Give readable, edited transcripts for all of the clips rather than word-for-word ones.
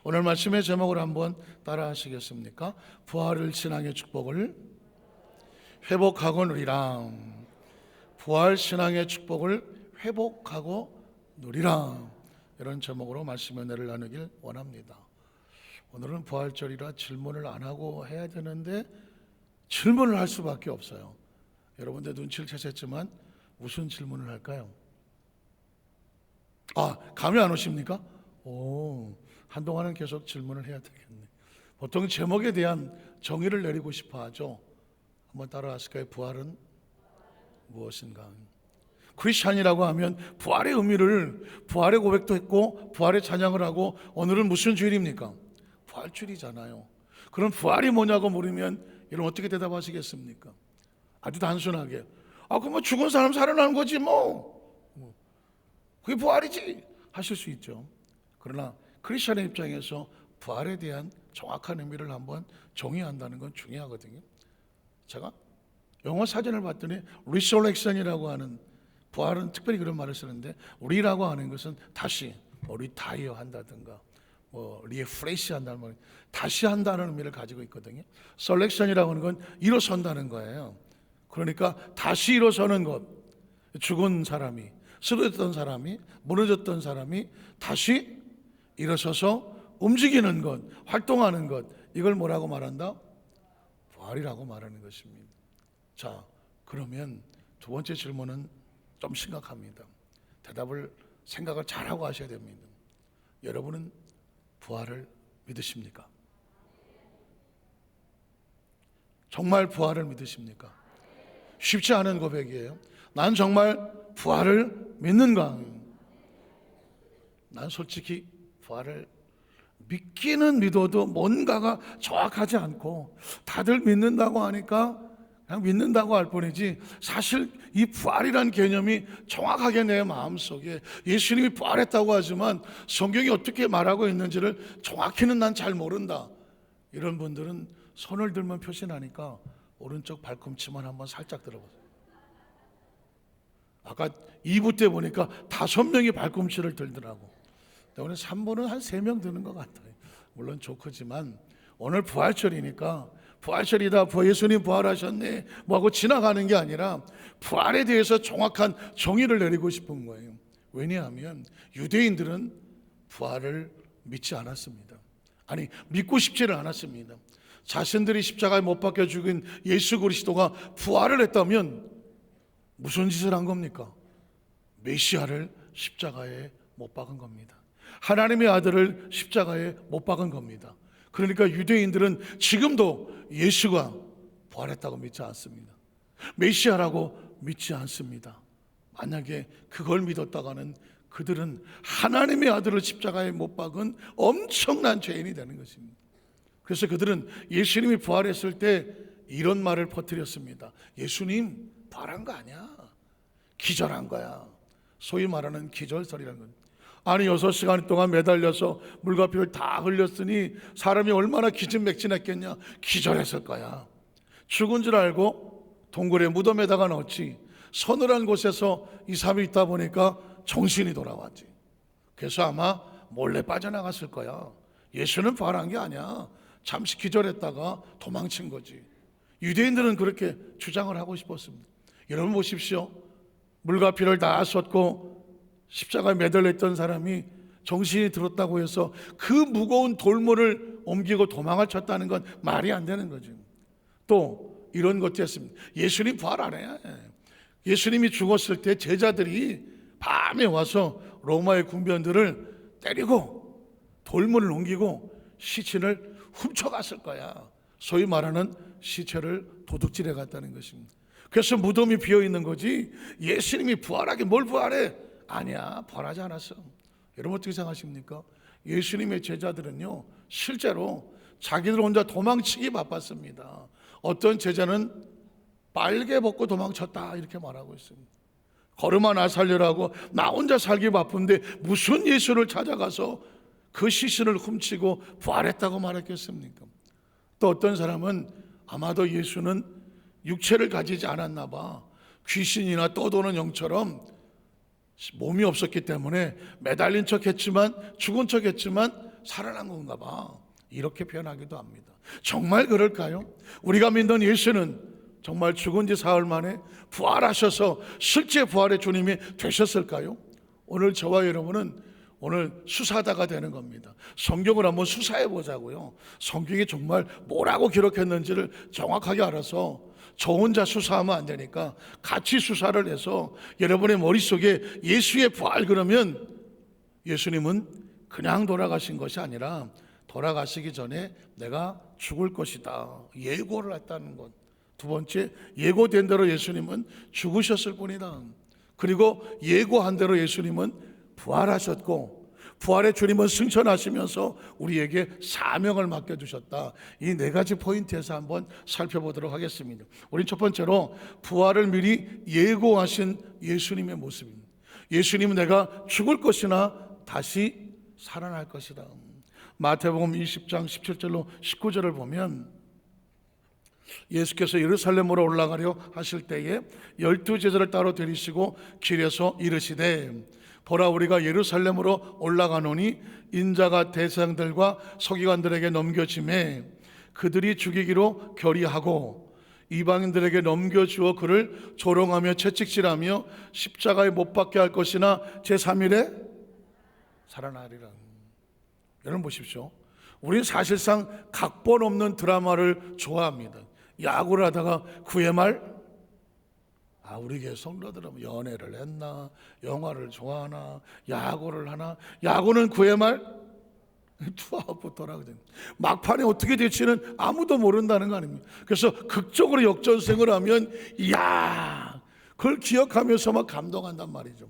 오늘 말씀의 제목을 한번 따라 하시겠습니까? 부활을 신앙의 축복을 회복하고 누리라. 부활 신앙의 축복을 회복하고 누리라. 이런 제목으로 말씀의 은혜를 나누길 원합니다. 오늘은 부활절이라 질문을 안 하고 해야 되는데 질문을 할 수밖에 없어요. 여러분들 눈치를 채셨지만 무슨 질문을 할까요? 감이 안 오십니까? 한동안은 계속 질문을 해야 되겠네. 보통 제목에 대한 정의를 내리고 싶어 하죠. 한번 따라 하실까요? 부활은 무엇인가? 크리스찬이라고 하면 부활의 의미를, 부활의 고백도 했고 부활의 찬양을 하고, 오늘은 무슨 주일입니까? 부활주일이잖아요. 그럼 부활이 뭐냐고 물으면 여러분 어떻게 대답하시겠습니까? 아주 단순하게 그럼 뭐 죽은 사람 살아나는 거지 그게 부활이지 하실 수 있죠. 그러나 크리스천의 입장에서 부활에 대한 정확한 의미를 한번 정의한다는 건 중요하거든요. 제가 영어 사전을 봤더니 resurrection이라고 하는, 부활은 특별히 그런 말을 쓰는데 리라고 하는 것은 다시, 리타이어 한다든가 리프레시 한다는 말, 다시 한다는 의미를 가지고 있거든요. 설렉션이라고 하는 건 일어선다는 거예요. 그러니까 다시 일어서는 것, 죽은 사람이, 쓰러졌던 사람이, 무너졌던 사람이 다시 일어서서 움직이는 것, 활동하는 것, 이걸 뭐라고 말한다? 부활이라고 말하는 것입니다. 자, 그러면 두 번째 질문은 좀 심각합니다. 대답을, 생각을 잘하고 하셔야 됩니다. 여러분은 부활을 믿으십니까? 정말 부활을 믿으십니까? 쉽지 않은 고백이에요. 난 정말 부활을 믿는가? 난 솔직히 부활을 믿기는 믿어도 뭔가가 정확하지 않고, 다들 믿는다고 하니까 그냥 믿는다고 할 뿐이지, 사실 이 부활이란 개념이 정확하게 내 마음속에, 예수님이 부활했다고 하지만 성경이 어떻게 말하고 있는지를 정확히는 난 잘 모른다, 이런 분들은 손을 들면 표시나니까 오른쪽 발꿈치만 한번 살짝 들어보세요. 아까 2부 때 보니까 5명이 발꿈치를 들더라고. 오늘 3부는 한 3명 드는 것 같아요. 물론 좋지만 오늘 부활절이니까, 부활절이다, 예수님 부활하셨네 하고 지나가는 게 아니라 부활에 대해서 정확한 정의를 내리고 싶은 거예요. 왜냐하면 유대인들은 부활을 믿지 않았습니다. 믿고 싶지를 않았습니다. 자신들이 십자가에 못 박혀 죽은 예수 그리스도가 부활을 했다면 무슨 짓을 한 겁니까? 메시아를 십자가에 못 박은 겁니다. 하나님의 아들을 십자가에 못 박은 겁니다. 그러니까 유대인들은 지금도 예수가 부활했다고 믿지 않습니다. 메시아라고 믿지 않습니다. 만약에 그걸 믿었다가는 그들은 하나님의 아들을 십자가에 못 박은 엄청난 죄인이 되는 것입니다. 그래서 그들은 예수님이 부활했을 때 이런 말을 퍼뜨렸습니다. 예수님 부활한 거 아니야, 기절한 거야. 소위 말하는 기절설이라는 건, 6시간 동안 매달려서 물과 피를 다 흘렸으니 사람이 얼마나 기진맥진했겠냐, 기절했을 거야. 죽은 줄 알고 동굴에 무덤에다가 넣었지, 서늘한 곳에서 2, 3일 있다 보니까 정신이 돌아왔지. 그래서 아마 몰래 빠져나갔을 거야. 예수는 부활한 게 아니야, 잠시 기절했다가 도망친 거지. 유대인들은 그렇게 주장을 하고 싶었습니다. 여러분 보십시오. 물과 피를 다 쏟고 십자가에 매달려 있던 사람이 정신이 들었다고 해서 그 무거운 돌물을 옮기고 도망을 쳤다는 건 말이 안 되는 거죠. 또 이런 것도 했습니다. 예수님 부활 안 해. 예수님이 죽었을 때 제자들이 밤에 와서 로마의 군병들을 때리고 돌물을 옮기고 시신을 훔쳐갔을 거야. 소위 말하는 시체를 도둑질해 갔다는 것입니다. 그래서 무덤이 비어있는 거지, 예수님이 부활하게 뭘 부활해? 아니야, 부활하지 않았어. 여러분 어떻게 생각하십니까? 예수님의 제자들은요, 실제로 자기들 혼자 도망치기 바빴습니다. 어떤 제자는 빨개 벗고 도망쳤다 이렇게 말하고 있습니다. 걸음아 나 살려라고 나 혼자 살기 바쁜데 무슨 예수를 찾아가서 그 시신을 훔치고 부활했다고 말했겠습니까? 또 어떤 사람은 아마도 예수는 육체를 가지지 않았나 봐, 귀신이나 떠도는 영처럼 몸이 없었기 때문에 매달린 척 했지만, 죽은 척 했지만 살아난 건가 봐, 이렇게 표현하기도 합니다. 정말 그럴까요? 우리가 믿는 예수는 정말 죽은 지 사흘 만에 부활하셔서 실제 부활의 주님이 되셨을까요? 오늘 저와 여러분은 오늘 수사다가 되는 겁니다. 성경을 한번 수사해 보자고요. 성경이 정말 뭐라고 기록했는지를 정확하게 알아서 저 혼자 수사하면 안 되니까 같이 수사를 해서 여러분의 머릿속에 예수의 부활 그러면 예수님은 그냥 돌아가신 것이 아니라 돌아가시기 전에 내가 죽을 것이다, 예고를 했다는 것. 두 번째, 예고된 대로 예수님은 죽으셨을 뿐이다. 그리고 예고한 대로 예수님은 부활하셨고, 부활의 주님은 승천하시면서 우리에게 사명을 맡겨주셨다. 이 네 가지 포인트에서 한번 살펴보도록 하겠습니다. 우린 첫 번째로 부활을 미리 예고하신 예수님의 모습입니다. 예수님은 내가 죽을 것이나 다시 살아날 것이다. 마태복음 20장 17절로 19절을 보면 예수께서 예루살렘으로 올라가려 하실 때에 12제자를 따로 데리시고 길에서 이르시되, 보라, 우리가 예루살렘으로 올라가노니 인자가 대제사장들과 서기관들에게 넘겨짐에 그들이 죽이기로 결의하고 이방인들에게 넘겨주어 그를 조롱하며 채찍질하며 십자가에 못 박게 할 것이나 제3일에 살아나리라. 여러분 보십시오. 우리는 사실상 각본 없는 드라마를 좋아합니다. 야구를 하다가 9회 말 우리 교회 성도들은 연애를 했나, 영화를 좋아하나, 야구를 하나. 야구는 9회 말 투아웃부터 하거든요. 막판에 어떻게 될지는 아무도 모른다는 거 아닙니까? 그래서 극적으로 역전승을 하면 그걸 기억하면서 막 감동한단 말이죠.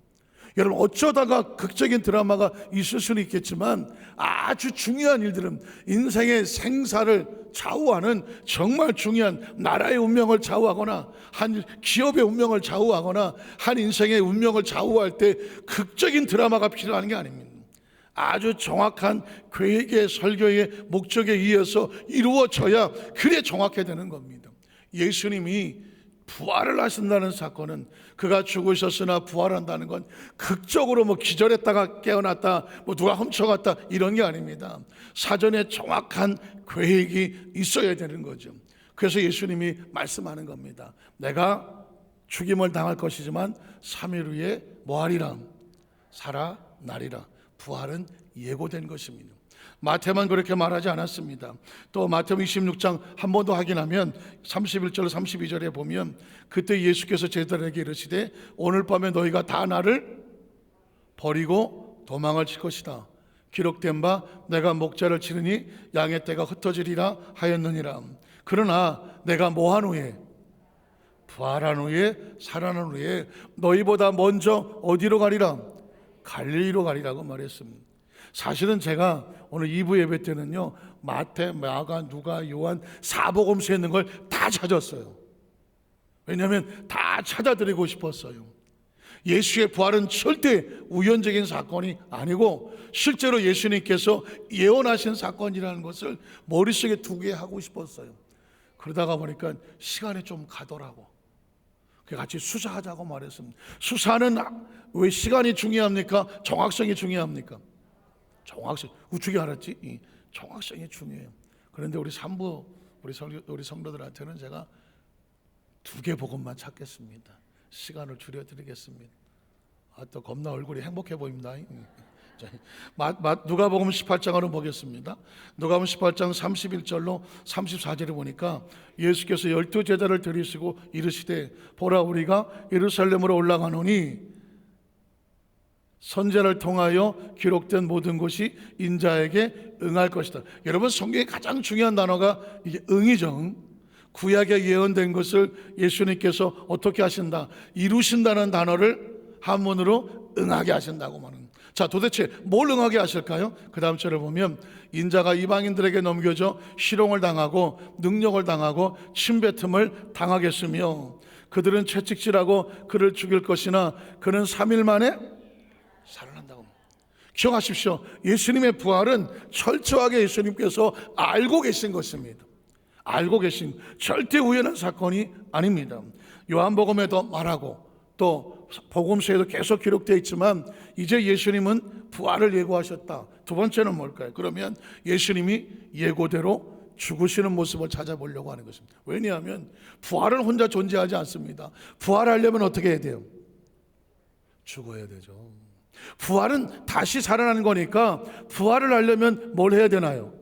여러분, 어쩌다가 극적인 드라마가 있을 수는 있겠지만 아주 중요한 일들은 인생의 생사를 좌우하는 정말 중요한, 나라의 운명을 좌우하거나 한 기업의 운명을 좌우하거나 한 인생의 운명을 좌우할 때 극적인 드라마가 필요한 게 아닙니다. 아주 정확한 계획의 설교의 목적에 의해서 이루어져야 그래 정확해 되는 겁니다. 예수님이 부활을 하신다는 사건은, 그가 죽으셨으나 부활한다는 건 극적으로 기절했다가 깨어났다, 누가 훔쳐갔다, 이런 게 아닙니다. 사전에 정확한 계획이 있어야 되는 거죠. 그래서 예수님이 말씀하는 겁니다. 내가 죽임을 당할 것이지만 3일 후에 뭐하리라? 살아나리라. 부활은 예고된 것입니다. 마태만 그렇게 말하지 않았습니다. 또 마태복음 26장 한 번 더 확인하면 31절 32절에 보면, 그때 예수께서 제자들에게 이르시되 오늘 밤에 너희가 다 나를 버리고 도망을 칠 것이다. 기록된 바 내가 목자를 치르니 양의 떼가 흩어지리라 하였느니라. 그러나 내가 뭐한 후에, 부활한 후에, 살아난 후에 너희보다 먼저 어디로 가리라? 갈릴리로 가리라고 말했습니다. 사실은 제가 오늘 2부 예배 때는요, 마태, 마가, 누가, 요한 사복음서에 있는 걸 다 찾았어요. 왜냐하면 다 찾아드리고 싶었어요. 예수의 부활은 절대 우연적인 사건이 아니고 실제로 예수님께서 예언하신 사건이라는 것을 머릿속에 두게 하고 싶었어요. 그러다가 보니까 시간이 좀 가더라고. 같이 수사하자고 말했습니다. 수사는 왜 시간이 중요합니까? 정확성이 중요합니까? 정확성, 우측이 알았지? 정확성이 중요해요. 그런데 우리 3부 우리 성도들한테는 제가 2개 복음만 찾겠습니다. 시간을 줄여드리겠습니다. 또 겁나 얼굴이 행복해 보입니다. 누가복음 18장으로 보겠습니다. 누가복음 18장 31절로 34절에 보니까 예수께서 12제자를 데리시고 이르시되, 보라, 우리가 예루살렘으로 올라가노니 선지자를 통하여 기록된 모든 것이 인자에게 응할 것이다. 여러분, 성경의 가장 중요한 단어가 이게 응이죠. 구약에 예언된 것을 예수님께서 어떻게 하신다? 이루신다는 단어를 한문으로 응하게 하신다고 말합니다. 자, 도대체 뭘 응하게 하실까요? 그 다음 절을 보면 인자가 이방인들에게 넘겨져 희롱을 당하고 능력을 당하고 침뱉음을 당하겠으며 그들은 채찍질하고 그를 죽일 것이나 그는 3일 만에 살아난다고. 기억하십시오. 예수님의 부활은 철저하게 예수님께서 알고 계신 것입니다. 알고 계신, 절대 우연한 사건이 아닙니다. 요한복음에도 말하고 또 복음서에도 계속 기록되어 있지만 이제 예수님은 부활을 예고하셨다. 두 번째는 뭘까요? 그러면 예수님이 예고대로 죽으시는 모습을 찾아보려고 하는 것입니다. 왜냐하면 부활은 혼자 존재하지 않습니다. 부활하려면 어떻게 해야 돼요? 죽어야 되죠. 부활은 다시 살아나는 거니까 부활을 하려면 뭘 해야 되나요?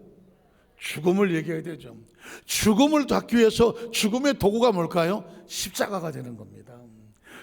죽음을 얘기해야 되죠. 죽음을 닫기 위해서 죽음의 도구가 뭘까요? 십자가가 되는 겁니다.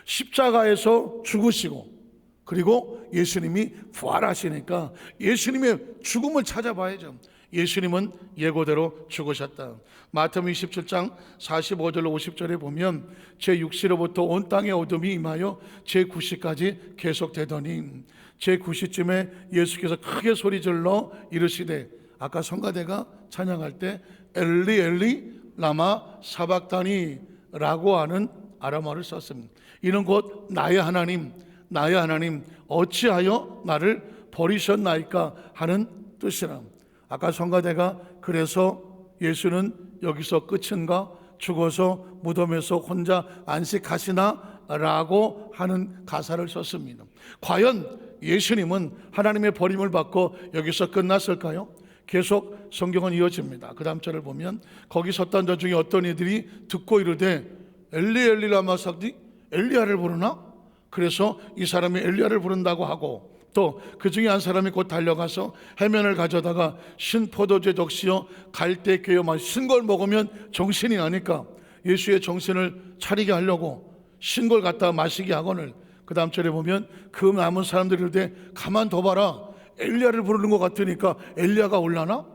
십자가에서 죽으시고 그리고 예수님이 부활하시니까 예수님의 죽음을 찾아봐야죠. 예수님은 예고대로 죽으셨다. 마태복음 27장 45절로 50절에 보면 제6시로부터 온 땅의 어둠이 임하여 제9시까지 계속되더니 제9시쯤에 예수께서 크게 소리질러 이르시되, 아까 성가대가 찬양할 때 엘리 엘리 라마 사박다니 라고 하는 아람어를 썼습니다. 이는 곧 나의 하나님 나의 하나님 어찌하여 나를 버리셨나이까 하는 뜻이라. 아까 성가대가 그래서 예수는 여기서 끝인가, 죽어서 무덤에서 혼자 안식하시나 라고 하는 가사를 썼습니다. 과연 예수님은 하나님의 버림을 받고 여기서 끝났을까요? 계속 성경은 이어집니다. 그 다음 절을 보면 거기 섰던 자 중에 어떤 이들이 듣고 이르되 엘리 엘리 라마 사박다니, 엘리야를 부르나? 그래서 이 사람이 엘리야를 부른다고 하고, 또 그 중에 한 사람이 곧 달려가서 해면을 가져다가 신 포도주에 적시어 갈대 꿰어 신 걸 먹으면 정신이 나니까 예수의 정신을 차리게 하려고 신 걸 갖다가 마시게 하거늘. 그 다음 절에 보면 그 남은 사람들이 이르되 가만 둬봐라, 엘리야를 부르는 것 같으니까 엘리야가 올라나?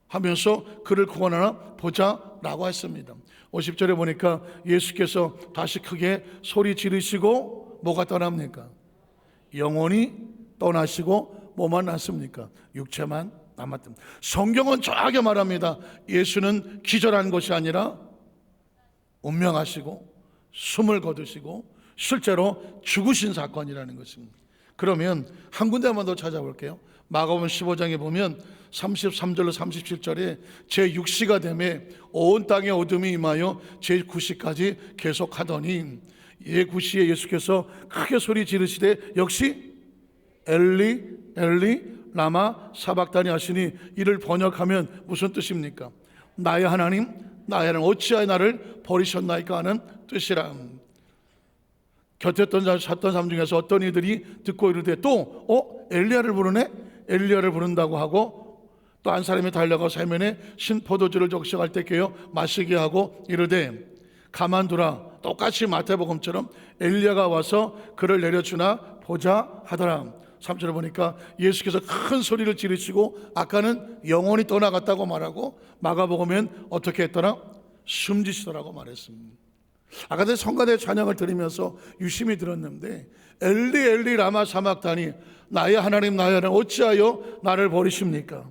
하면서 그를 구원하나 보자 라고 했습니다. 50절에 보니까 예수께서 다시 크게 소리 지르시고 뭐가 떠납니까? 영혼이 떠나시고 뭐만 남습니까? 육체만 남았답니다. 성경은 정확하게 말합니다. 예수는 기절한 것이 아니라 운명하시고 숨을 거두시고 실제로 죽으신 사건이라는 것입니다. 그러면 한 군데만 더 찾아볼게요. 마가복음 15장에 보면 33절로 37절에 제6시가 되매 온 땅에 어둠이 임하여 제9시까지 계속하더니 제9시에 예수께서 크게 소리 지르시되 역시 엘리 엘리 라마 사박다니 하시니, 이를 번역하면 무슨 뜻입니까? 나의 하나님 나의 하나님 어찌하여 나를 버리셨나이까 하는 뜻이라. 곁에 섰던 사람 중에서 어떤 이들이 듣고 이르되 또 엘리야를 부르네? 엘리야를 부른다고 하고, 또 한 사람이 달려가서 해면에 신 포도주를 적셔갈 때 깨어 마시게 하고 이르되 가만두라. 똑같이 마태복음처럼 엘리야가 와서 그를 내려주나 보자 하더라. 3절에 보니까 예수께서 큰 소리를 지르시고, 아까는 영혼이 떠나갔다고 말하고 마가복음엔 어떻게 했더라? 숨지시더라고 말했습니다. 아까 전에 성가대 찬양을 들으면서 유심히 들었는데 엘리 엘리 라마 사박다니, 나의 하나님 나의 하나님 어찌하여 나를 버리십니까?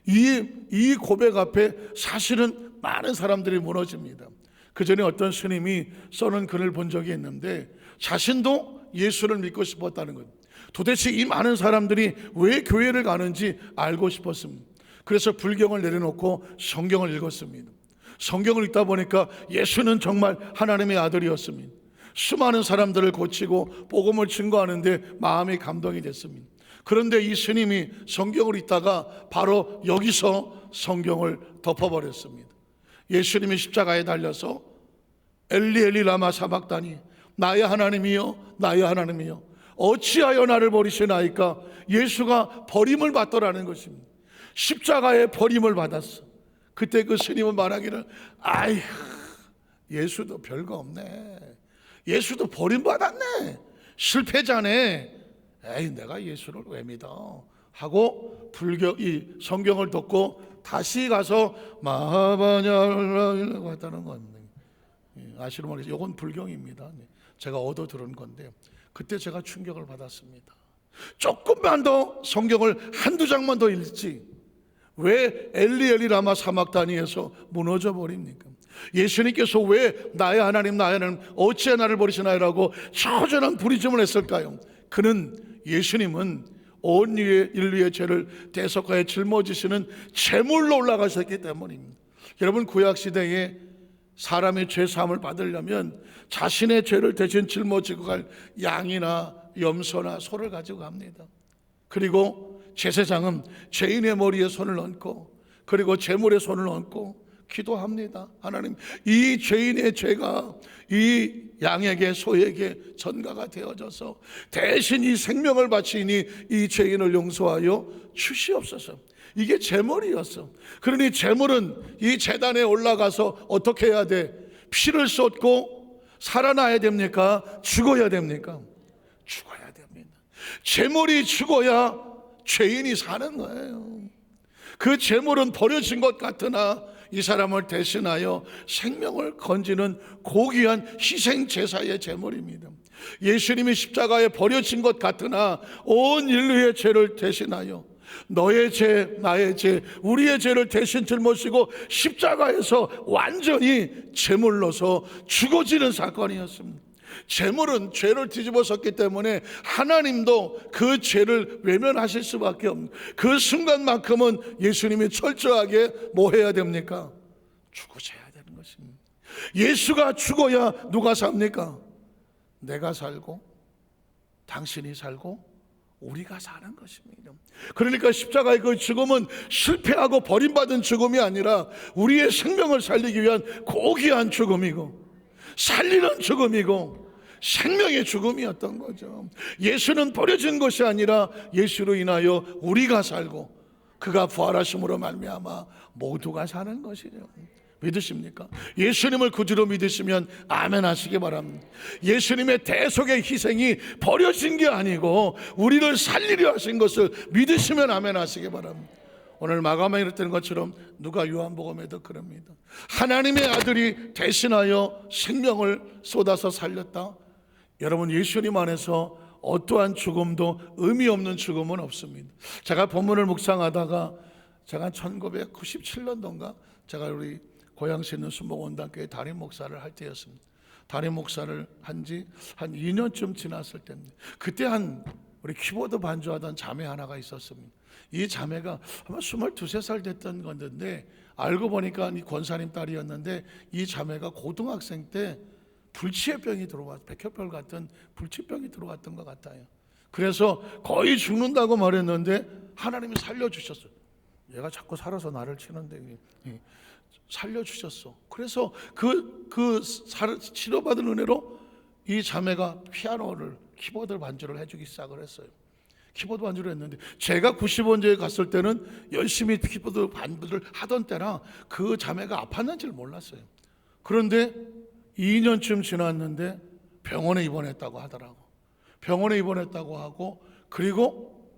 이 고백 앞에 사실은 많은 사람들이 무너집니다. 그 전에 어떤 스님이 써는 글을 본 적이 있는데 자신도 예수를 믿고 싶었다는 것, 도대체 이 많은 사람들이 왜 교회를 가는지 알고 싶었습니다. 그래서 불경을 내려놓고 성경을 읽었습니다. 성경을 읽다 보니까 예수는 정말 하나님의 아들이었습니다. 수많은 사람들을 고치고 복음을 증거하는데 마음이 감동이 됐습니다. 그런데 이 스님이 성경을 읽다가 바로 여기서 성경을 덮어버렸습니다. 예수님이 십자가에 달려서 엘리 엘리 라마 사박다니, 나의 하나님이여 나의 하나님이여 어찌하여 나를 버리시나이까. 예수가 버림을 받더라는 것입니다. 십자가에 버림을 받았어. 그때 그 스님은 말하기를, 아이 예수도 별거 없네, 예수도 버림받았네, 실패자네, 에이 내가 예수를 왜 믿어 하고 이 성경을 덮고 다시 가서 마하바냐라고 했다는 겁니다. 아시는 모르겠어요. 이건 불경입니다. 제가 얻어 들은 건데 그때 제가 충격을 받았습니다. 조금만 더 성경을 한두 장만 더 읽지 왜 엘리 엘리 라마 사박다니에서 무너져 버립니까? 예수님께서 왜 나의 하나님 나의 하나님 어찌해 나를 버리시나이라고 처절한 부르짖음을 했을까요? 예수님은 온 인류의 죄를 대속하여 짊어지시는 제물로 올라가셨기 때문입니다. 여러분, 구약시대에 사람의 죄 사함을 받으려면 자신의 죄를 대신 짊어지고 갈 양이나 염소나 소를 가지고 갑니다. 그리고 제사장은 죄인의 머리에 손을 얹고 그리고 제물에 손을 얹고 기도합니다. 하나님, 이 죄인의 죄가 이 양에게 소에게 전가가 되어져서 대신 이 생명을 바치니 이 죄인을 용서하여 주시옵소서. 이게 제물이었어. 그러니 제물은 이 제단에 올라가서 어떻게 해야 돼? 피를 쏟고 살아나야 됩니까? 죽어야 됩니까? 죽어야 됩니다. 제물이 죽어야 죄인이 사는 거예요. 그 제물은 버려진 것 같으나 이 사람을 대신하여 생명을 건지는 고귀한 희생 제사의 제물입니다. 예수님이 십자가에 버려진 것 같으나 온 인류의 죄를 대신하여 너의 죄, 나의 죄, 우리의 죄를 대신 짊어지고 십자가에서 완전히 제물로서 죽어지는 사건이었습니다. 제물은 죄를 뒤집어 섰기 때문에 하나님도 그 죄를 외면하실 수밖에 없는, 그 순간만큼은 예수님이 철저하게 뭐 해야 됩니까? 죽으셔야 되는 것입니다. 예수가 죽어야 누가 삽니까? 내가 살고 당신이 살고 우리가 사는 것입니다. 그러니까 십자가의 그 죽음은 실패하고 버림받은 죽음이 아니라 우리의 생명을 살리기 위한 고귀한 죽음이고 살리는 죽음이고 생명의 죽음이었던 거죠. 예수는 버려진 것이 아니라 예수로 인하여 우리가 살고 그가 부활하심으로 말미암아 모두가 사는 것이죠. 믿으십니까? 예수님을 구주로 믿으시면 아멘 하시기 바랍니다. 예수님의 대속의 희생이 버려진 게 아니고 우리를 살리려 하신 것을 믿으시면 아멘 하시기 바랍니다. 오늘 마감에 이랬던 것처럼 누가 요한복음에도 그럽니다. 하나님의 아들이 대신하여 생명을 쏟아서 살렸다. 여러분, 예수님 안에서 어떠한 죽음도 의미 없는 죽음은 없습니다. 제가 본문을 묵상하다가 제가 1997년도인가 제가 우리 고양시에 있는 순복원단교회 담임 목사를 할 때였습니다. 담임 목사를 한 지 한 2년쯤 지났을 때입니다. 그때 우리 키보드 반주하던 자매 하나가 있었습니다. 이 자매가 아마 22, 23살 됐던 건데 알고 보니까 이 권사님 딸이었는데 이 자매가 고등학생 때 불치병이 들어왔, 백혈병 같은 불치병이 들어왔던 것 같아요. 그래서 거의 죽는다고 말했는데 하나님이 살려주셨어요. 얘가 자꾸 살아서 나를 치는데 살려주셨어. 그래서 치료받은 은혜로 이 자매가 피아노를, 키보드 반주를 해주기 시작을 했어요. 키보드 반주를 했는데 제가 90원제에 갔을 때는 열심히 키보드 반주를 하던 때라 그 자매가 아팠는지를 몰랐어요. 그런데 2년쯤 지났는데 병원에 입원했다고 하더라고. 병원에 입원했다고 하고 그리고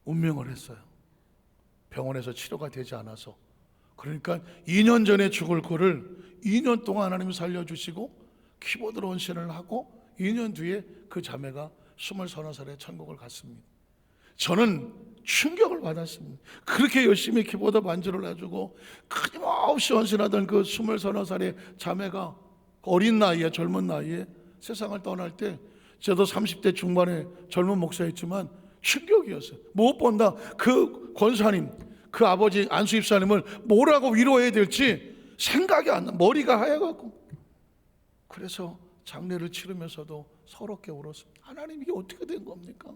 운명을 했어요. 병원에서 치료가 되지 않아서. 그러니까 2년 전에 죽을 거를 2년 동안 하나님이 살려주시고 키보드로 헌신을 하고 2년 뒤에 그 자매가 23살에 천국을 갔습니다. 저는 충격을 받았습니다. 그렇게 열심히 키보드 반주를 해주고 끊임없이 헌신하던 그 23살의 자매가 어린 나이에, 젊은 나이에 세상을 떠날 때 저도 30대 중반에 젊은 목사였지만 충격이었어요. 무엇보다 그 권사님, 그 아버지 안수 집사님을 뭐라고 위로해야 될지 생각이 안 나. 머리가 하얘갖고. 그래서 장례를 치르면서도 서럽게 울었습니다. 하나님, 이게 어떻게 된 겁니까?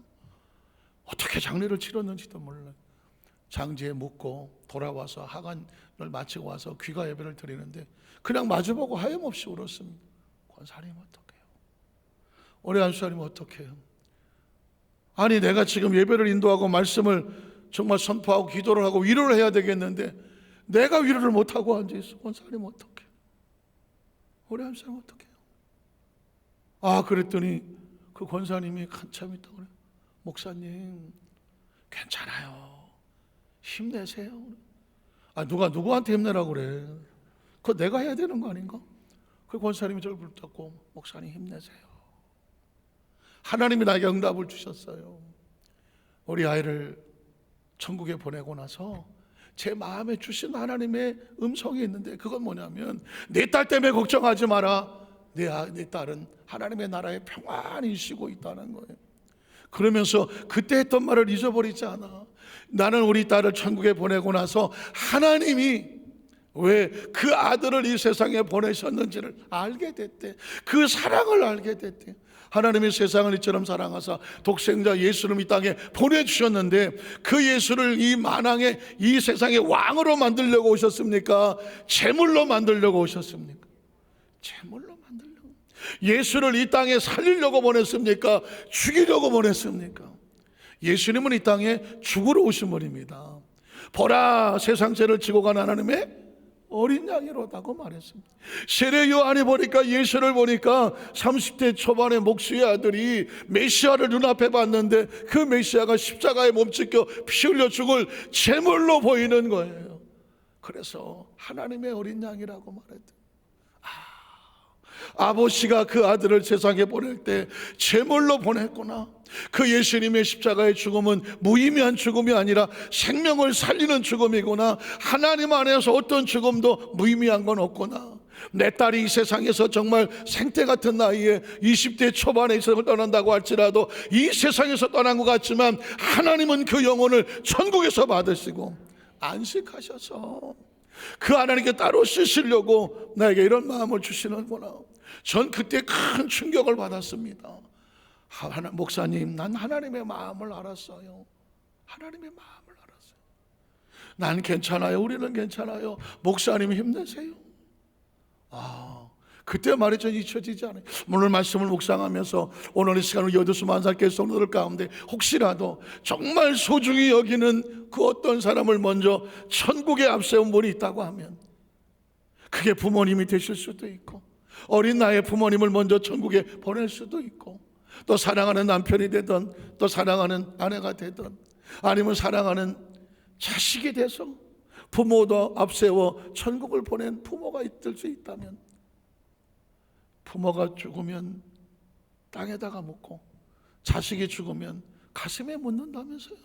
어떻게 장례를 치렀는지도 몰라요. 장지에 묻고 돌아와서 하간을 마치고 와서 귀가 예배를 드리는데 그냥 마주보고 하염없이 울었습니다. 권사님 어떡해요? 우리 안수사님 어떡해요? 아니, 내가 지금 예배를 인도하고 말씀을 정말 선포하고 기도를 하고 위로를 해야 되겠는데 내가 위로를 못하고 앉아있어. 권사님 어떡해요? 우리 안수사님 어떡해요? 그랬더니 그 권사님이 한참 있다고 그래요. 목사님 괜찮아요. 힘내세요. 누가 누구한테 힘내라고 그래? 그거 내가 해야 되는 거 아닌가? 그 권사님이 저를 붙잡고 목사님 힘내세요. 하나님이 나에게 응답을 주셨어요. 우리 아이를 천국에 보내고 나서 제 마음에 주신 하나님의 음성이 있는데 그건 뭐냐면 내 딸 때문에 걱정하지 마라. 내 딸은 하나님의 나라에 평안히 쉬고 있다는 거예요. 그러면서 그때 했던 말을 잊어버리지 않아. 나는 우리 딸을 천국에 보내고 나서 하나님이 왜 그 아들을 이 세상에 보내셨는지를 알게 됐대. 그 사랑을 알게 됐대. 하나님이 세상을 이처럼 사랑하사 독생자 예수를 이 땅에 보내주셨는데 그 예수를 이 만왕의 이 세상의 왕으로 만들려고 오셨습니까? 제물로 만들려고 오셨습니까? 제물로 만들려고. 예수를 이 땅에 살리려고 보냈습니까? 죽이려고 보냈습니까? 예수님은 이 땅에 죽으러 오신 분입니다. 보라, 세상 죄를 지고 간 하나님의 어린 양이로다고 말했습니다. 세례 요한이 보니까, 예수를 보니까 30대 초반의 목수의 아들이 메시아를 눈앞에 봤는데 그 메시아가 십자가에 몸찢겨 피 흘려 죽을 제물로 보이는 거예요. 그래서 하나님의 어린 양이라고 말했대. 아버지가 그 아들을 세상에 보낼 때 제물로 보냈구나. 그 예수님의 십자가의 죽음은 무의미한 죽음이 아니라 생명을 살리는 죽음이구나. 하나님 안에서 어떤 죽음도 무의미한 건 없구나. 내 딸이 이 세상에서 정말 생태 같은 나이에 20대 초반에 이 세상을 떠난다고 할지라도 이 세상에서 떠난 것 같지만 하나님은 그 영혼을 천국에서 받으시고 안식하셔서 그 하나님께 따로 쓰시려고 나에게 이런 마음을 주시는구나. 전 그때 큰 충격을 받았습니다. 목사님, 난 하나님의 마음을 알았어요. 하나님의 마음을 알았어요. 난 괜찮아요. 우리는 괜찮아요. 목사님 힘내세요. 그때 말이 전 잊혀지지 않아요. 오늘 말씀을 묵상하면서 오늘 이 시간을 여두수만 살게 성도들 가운데 혹시라도 정말 소중히 여기는 그 어떤 사람을 먼저 천국에 앞세운 분이 있다고 하면 그게 부모님이 되실 수도 있고, 어린 나이에 부모님을 먼저 천국에 보낼 수도 있고, 또 사랑하는 남편이 되든 또 사랑하는 아내가 되든 아니면 사랑하는 자식이 돼서 부모도 앞세워 천국을 보낸 부모가 있을 수 있다면, 부모가 죽으면 땅에다가 묻고 자식이 죽으면 가슴에 묻는다면서요.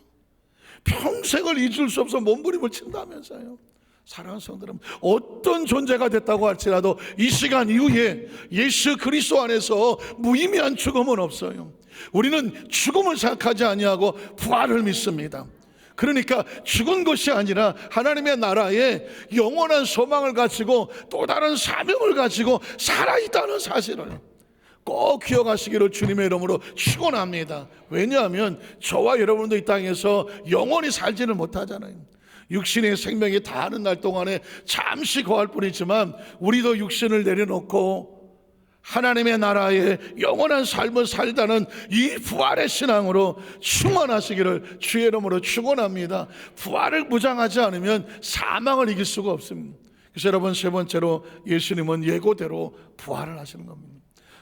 평생을 잊을 수 없어 몸부림을 친다면서요. 사랑하는 성도들, 어떤 존재가 됐다고 할지라도 이 시간 이후에 예수 그리스도 안에서 무의미한 죽음은 없어요. 우리는 죽음을 생각하지 아니하고 부활을 믿습니다. 그러니까 죽은 것이 아니라 하나님의 나라에 영원한 소망을 가지고 또 다른 사명을 가지고 살아있다는 사실을 꼭 기억하시기를 주님의 이름으로 축원합니다. 왜냐하면 저와 여러분도 이 땅에서 영원히 살지는 못하잖아요. 육신의 생명이 다하는 날 동안에 잠시 거할 뿐이지만 우리도 육신을 내려놓고 하나님의 나라에 영원한 삶을 살다는 이 부활의 신앙으로 충만하시기를 주의 이름으로 축원합니다. 부활을 무장하지 않으면 사망을 이길 수가 없습니다. 그래서 여러분, 세 번째로 예수님은 예고대로 부활을 하시는 겁니다.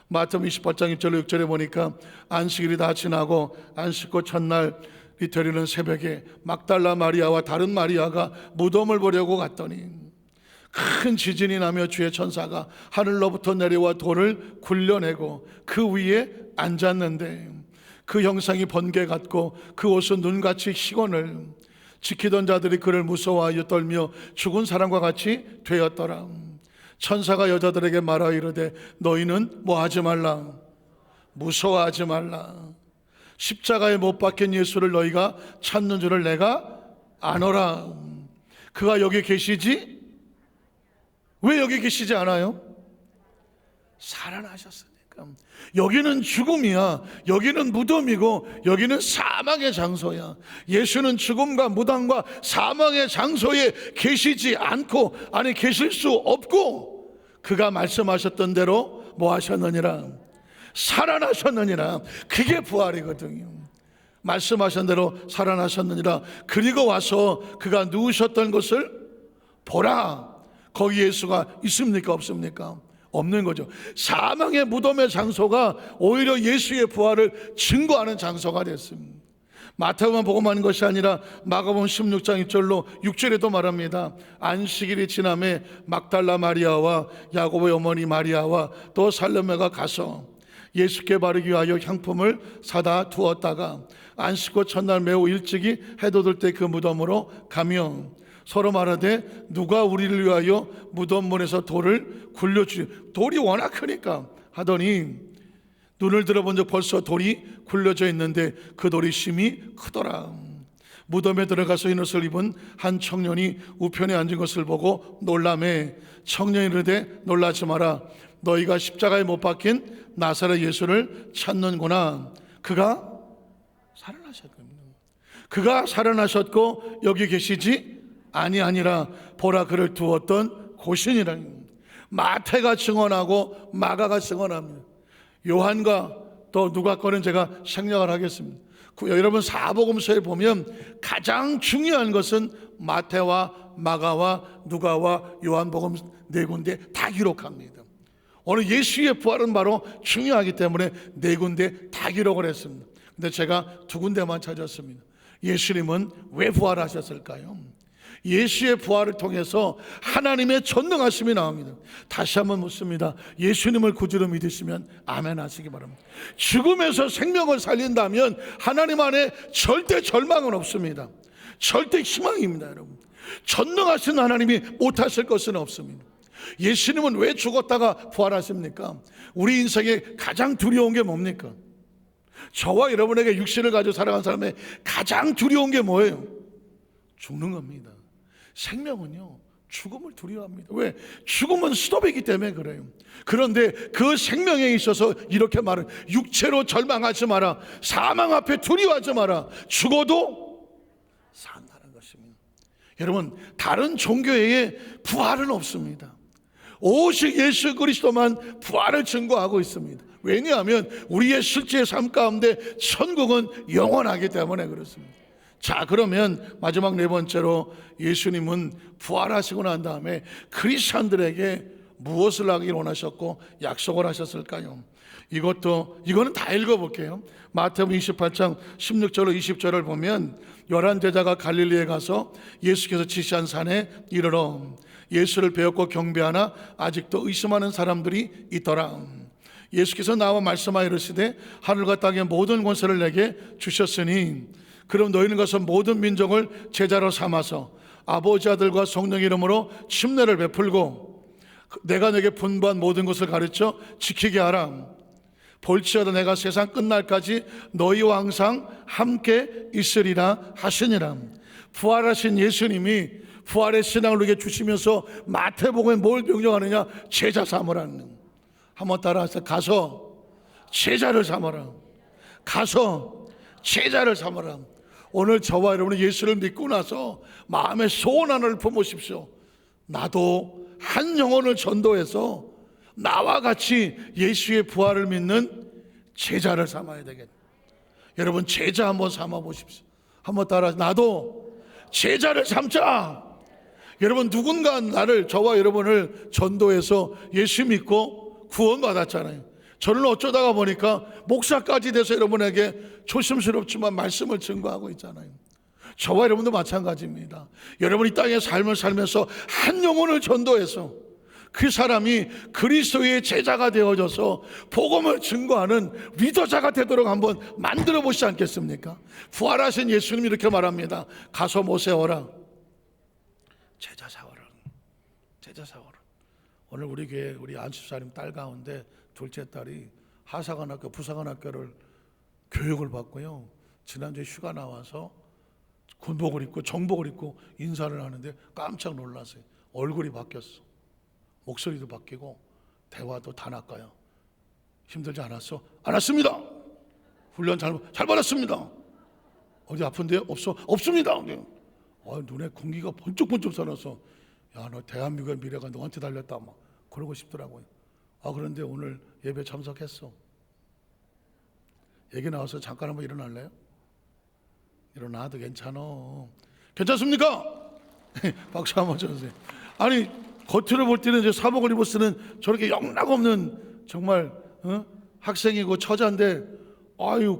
마태복음 28장 1절 6절에 보니까 안식일이 다 지나고 안식고 첫날 이틀이는 새벽에 막달라 마리아와 다른 마리아가 무덤을 보려고 갔더니 큰 지진이 나며 주의 천사가 하늘로부터 내려와 돌을 굴려내고 그 위에 앉았는데 그 형상이 번개 같고 그 옷은 눈같이 희건을 지키던 자들이 그를 무서워하여 떨며 죽은 사람과 같이 되었더라. 천사가 여자들에게 말하여 이르되 너희는 뭐하지 말라, 무서워하지 말라. 십자가에 못 박힌 예수를 너희가 찾는 줄을 내가 아노라. 그가 여기 계시지? 왜 여기 계시지 않아요? 살아나셨으니까. 여기는 죽음이야. 여기는 무덤이고 여기는 사망의 장소야. 예수는 죽음과 무덤과 사망의 장소에 계시지 않고, 아니 계실 수 없고, 그가 말씀하셨던 대로 뭐 하셨느니라? 살아나셨느니라. 그게 부활이거든요. 말씀하신 대로 살아나셨느니라. 그리고 와서 그가 누우셨던 것을 보라. 거기 예수가 있습니까? 없습니까? 없는 거죠. 사망의 무덤의 장소가 오히려 예수의 부활을 증거하는 장소가 됐습니다. 마태복음만 보고만 것이 아니라 마가복음 16장 1절로 6절에도 말합니다. 안식일이 지남에 막달라 마리아와 야고보의 어머니 마리아와 또 살로메가 가서 예수께 바르기 위하여 향품을 사다 두었다가 안식고 첫날 매우 일찍이 해돋을 때 그 무덤으로 가며 서로 말하되 누가 우리를 위하여 무덤 문에서 돌을 굴려주지. 돌이 워낙 크니까 하더니 눈을 들어본 적 벌써 돌이 굴려져 있는데 그 돌이 심히 크더라. 무덤에 들어가서 흰옷을 입은 한 청년이 우편에 앉은 것을 보고 놀라매 청년이 이르되 놀라지 마라. 너희가 십자가에 못 박힌 나사렛 예수를 찾는구나. 그가 살아나셨거든요. 그가 살아나셨고 여기 계시지 아니하니라. 보라 그를 두었던 곳이니라. 마태가 증언하고 마가가 증언합니다. 요한과 또 누가 거는 제가 생략을 하겠습니다. 여러분 사복음서에 보면 가장 중요한 것은 마태와 마가와 누가와 요한복음 네 군데 다 기록합니다. 오늘 예수의 부활은 바로 중요하기 때문에 네 군데 다 기록을 했습니다. 근데 제가 두 군데만 찾았습니다. 예수님은 왜 부활하셨을까요? 예수의 부활을 통해서 하나님의 전능하심이 나옵니다. 다시 한번 묻습니다. 예수님을 구주로 믿으시면 아멘 하시기 바랍니다. 죽음에서 생명을 살린다면 하나님 안에 절대 절망은 없습니다. 절대 희망입니다. 여러분, 전능하신 하나님이 못하실 것은 없습니다. 예수님은 왜 죽었다가 부활하십니까? 우리 인생에 가장 두려운 게 뭡니까? 저와 여러분에게 육신을 가지고 살아간 사람의 가장 두려운 게 뭐예요? 죽는 겁니다. 생명은요, 죽음을 두려워합니다. 왜? 죽음은 스톱이기 때문에 그래요. 그런데 그 생명에 있어서 이렇게 말은 육체로 절망하지 마라. 사망 앞에 두려워하지 마라. 죽어도 산다는 것입니다. 여러분, 다른 종교에 부활은 없습니다. 오직 예수 그리스도만 부활을 증거하고 있습니다. 왜냐하면 우리의 실제 삶 가운데 천국은 영원하기 때문에 그렇습니다. 자, 그러면 마지막 네 번째로 예수님은 부활하시고 난 다음에 크리스찬들에게 무엇을 하길 원하셨고 약속을 하셨을까요? 이거는 다 읽어볼게요. 마태복음 28장 16절로 20절을 보면 11제자가 갈릴리에 가서 예수께서 지시한 산에 이르러 예수를 배웠고 경배하나 아직도 의심하는 사람들이 있더라. 예수께서 나와 말씀하여 이르시되 하늘과 땅의 모든 권세를 내게 주셨으니 그럼 너희는 가서 모든 민족을 제자로 삼아서 아버지 아들과 성령 이름으로 침례를 베풀고 내가 내게 분부한 모든 것을 가르쳐 지키게 하라. 볼지어다 내가 세상 끝날까지 너희와 항상 함께 있으리라 하시니라. 부활하신 예수님이 부활의 신앙을 우리에게 주시면서 마태복음에 뭘 명령하느냐? 제자 삼으라는. 한번 따라하세요. 가서 제자를 삼아라. 가서 제자를 삼아라. 오늘 저와 여러분이 예수를 믿고 나서 마음의 소원 하나를 품으십시오. 나도 한 영혼을 전도해서 나와 같이 예수의 부활을 믿는 제자를 삼아야 되겠다. 여러분, 제자 한번 삼아 보십시오. 한번 따라. 나도 제자를 삼자. 여러분, 누군가 저와 여러분을 전도해서 예수 믿고 구원받았잖아요. 저는 어쩌다가 보니까 목사까지 돼서 여러분에게 조심스럽지만 말씀을 증거하고 있잖아요. 저와 여러분도 마찬가지입니다. 여러분이 땅에 삶을 살면서 한 영혼을 전도해서 그 사람이 그리스도의 제자가 되어져서 복음을 증거하는 리더자가 되도록 한번 만들어 보시지 않겠습니까? 부활하신 예수님이 이렇게 말합니다. 가서 모세오라. 제자 사오라. 제자 사오라. 오늘 우리 교회 우리 안집사님 딸 가운데 둘째 딸이 하사관학교 부사관학교를 교육을 받고요, 지난주에 휴가 나와서 군복을 입고 정복을 입고 인사를 하는데 깜짝 놀랐어요. 얼굴이 바뀌었어. 목소리도 바뀌고 대화도 다 낚아요. 힘들지 않았어? 안 왔습니다. 훈련 잘 받았습니다. 어디 아픈데요? 없습니다. 눈에 공기가 번쩍번쩍 살아서 야, 너 대한민국의 미래가 너한테 달렸다 막 그러고 싶더라고요. 그런데 오늘 예배 참석했어. 얘기 나와서 잠깐 한번 일어날래요? 일어나도 괜찮아. 괜찮습니까? 박수 한번 쳐주세요. 아니, 겉으로 볼 때는 이제 사복을 입었으는 저렇게 영락없는 정말 학생이고 처자인데,